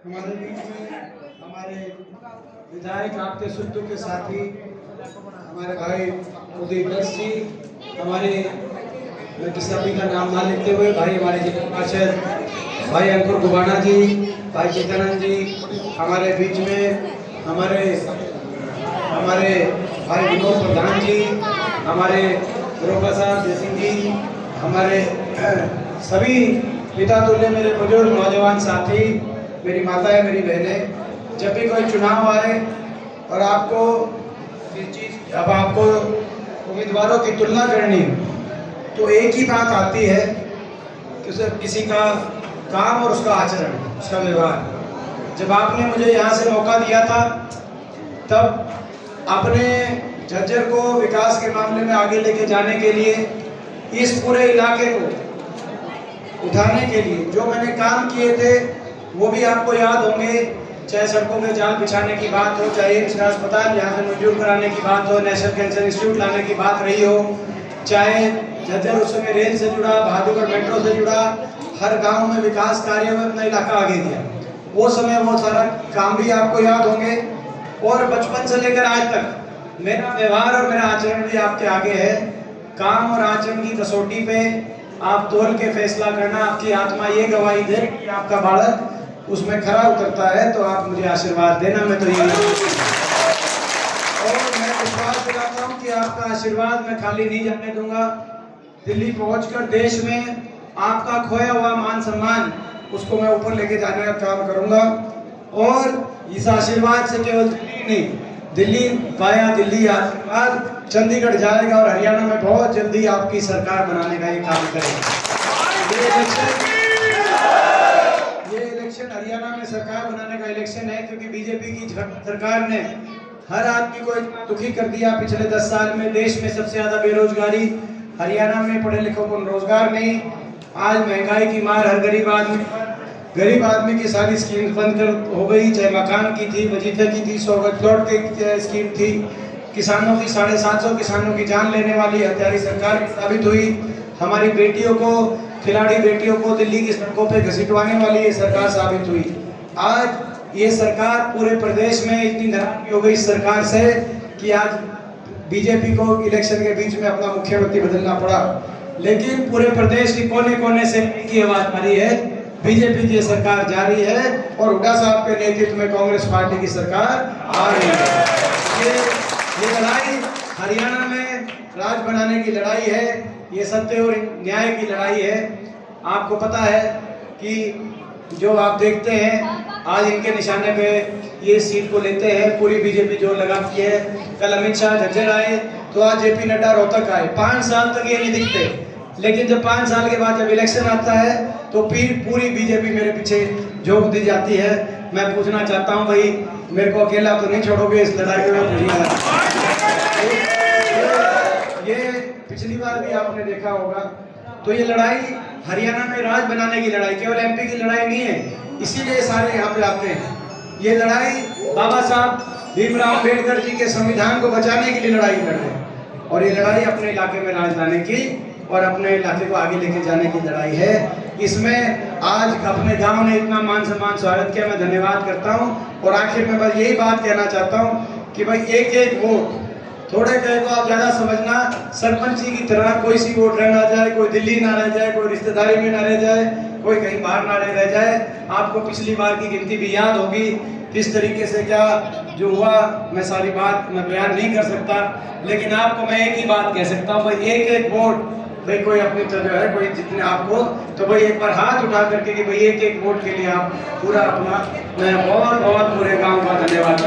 हमारे बीच में हमारे विधायक आपके सुत्तू के साथी हमारे भाई उदय दत्त जी, हमारे मैं किसी सभी का नाम ना लेते हुए भाई हमारे जिला पार्षद भाई अंकुर गुबाना जी, भाई चेतनानंद जी, हमारे बीच में हमारे भाई विनोद प्रधान जी, हमारे गुरुका साहब जय सिंह जी, हमारे सभी पिता तुल्य मेरे बुजुर्ग नौजवान साथी, मेरी माताएं, मेरी बहनें, जब भी कोई चुनाव आए और आपको अब आपको उम्मीदवारों की तुलना करनी तो एक ही बात आती है कि उसे किसी का काम और उसका आचरण, उसका व्यवहार। जब आपने मुझे यहाँ से मौका दिया था तब अपने झज्जर को विकास के मामले में आगे लेके जाने के लिए, इस पूरे इलाके को उठाने के लिए जो मैंने काम किए थे वो भी आपको याद होंगे। चाहे सड़कों में जाल बिछाने की बात हो, चाहे एम्स अस्पताल यहाँ से मंजूर कराने की बात हो, नेशनल कैंसर इंस्टीट्यूट लाने की बात रही हो, चाहे झज्जर उस समय रेल से जुड़ा, बहादुरगढ़ मेट्रो से जुड़ा, हर गांव में विकास कार्यों में अपना इलाका आगे दिया। वो समय वो सारा काम भी आपको याद होंगे। और बचपन से लेकर आज तक मेरा व्यवहार और मेरा आचरण भी आपके आगे है। काम और आचरण की कसौटी पे आप तोल के फैसला करना। आपकी आत्मा ये गवाही दे कि आपका बालक उसमें खरा उतरता है तो आप मुझे आशीर्वाद देना। मैं तो ये और मैं विश्वास दिलाता हूँ कि आपका आशीर्वाद मैं खाली नहीं जाने दूंगा। दिल्ली पहुंचकर देश में आपका खोया हुआ मान सम्मान उसको मैं ऊपर लेके जाने का काम करूंगा। और इस आशीर्वाद से केवल दिल्ली नहीं, दिल्ली वाया दिल्ली आज के बाद चंडीगढ़ जाएगा और हरियाणा में बहुत जल्दी आपकी सरकार बनाने का ये काम करेगा। ये इलेक्शन हरियाणा में सरकार बनाने का इलेक्शन है, क्योंकि बीजेपी की सरकार ने हर आदमी को इतना दुखी कर दिया। पिछले 10 साल में देश में सबसे ज्यादा बेरोजगारी, हरियाणा में पढ़े लिखों को रोजगार नहीं। आज महंगाई की मार हर गरीब आदमी की सारी स्कीम बंद हो गई, चाहे मकान की थी, वजीफे की थी, 100 गज प्लॉट की स्कीम थी, किसानों की 750 किसानों की जान लेने वाली हत्यारी सरकार साबित हुई। हमारी बेटियों को, खिलाड़ी बेटियों को दिल्ली की सड़कों पे घसीटवाने वाली ये सरकार साबित हुई। आज ये सरकार पूरे प्रदेश में इतनी नाराज हो गई इस सरकार से कि आज बीजेपी को इलेक्शन के बीच में अपना मुख्यमंत्री बदलना पड़ा। लेकिन पूरे प्रदेश के कोने कोने से की आवाज आ रही है, बीजेपी की सरकार जारी है और हुड्डा साहब के नेतृत्व में कांग्रेस पार्टी की सरकार आ रही है। ये लड़ाई हरियाणा में राज बनाने की लड़ाई है, ये सत्य और न्याय की लड़ाई है। आपको पता है कि जो आप देखते हैं आज इनके निशाने पे ये सीट को लेते हैं, पूरी बीजेपी जोर लगाती है। कल अमित शाह झज्जर आए तो आज जेपी नड्डा रोहतक आए। 5 साल तक ये नहीं दिखते, लेकिन जब 5 साल के बाद जब इलेक्शन आता है तो फिर पूरी बीजेपी मेरे पीछे झोंक दी जाती है। मैं पूछना चाहता हूं भाई, मेरे को अकेला तो नहीं छोड़ोगे इस लड़ाई में? ये पिछली बार भी आपने देखा होगा। तो ये लड़ाई हरियाणा में राज बनाने की लड़ाई, केवल एमपी की लड़ाई नहीं है, इसीलिए सारे यहाँ पे आते हैं। ये लड़ाई बाबा साहब भीमराव अम्बेडकर जी के संविधान को बचाने के लिए लड़ाई लड़ रहे हैं, और ये लड़ाई अपने इलाके में राज लाने की और अपने इलाके को आगे लेके जाने की लड़ाई है। इसमें आज अपने गांव ने इतना मान सम्मान स्वागत किया, मैं धन्यवाद करता हूं। और आखिर में बस यही बात कहना चाहता हूं कि भाई एक एक वोट, थोड़े कहे तो आप ज़्यादा समझना, सरपंची की तरह कोई सी वोट रह ना जाए, कोई दिल्ली ना रह जाए, कोई रिश्तेदारी में ना रह जाए, कोई कहीं बाहर ना रह जाए। आपको पिछली बार की गिनती भी याद होगी किस तरीके से क्या जो हुआ। मैं सारी बात मैं बयान नहीं कर सकता, लेकिन आपको मैं एक ही बात कह सकता हूँ भाई, एक एक वोट भाई कोई अपनी जो है कोई जितने आपको, तो भाई एक बार हाथ उठा करके कि भाई एक एक वोट के लिए आप पूरा अपना, मैं बहुत बहुत पूरे गांव का धन्यवाद।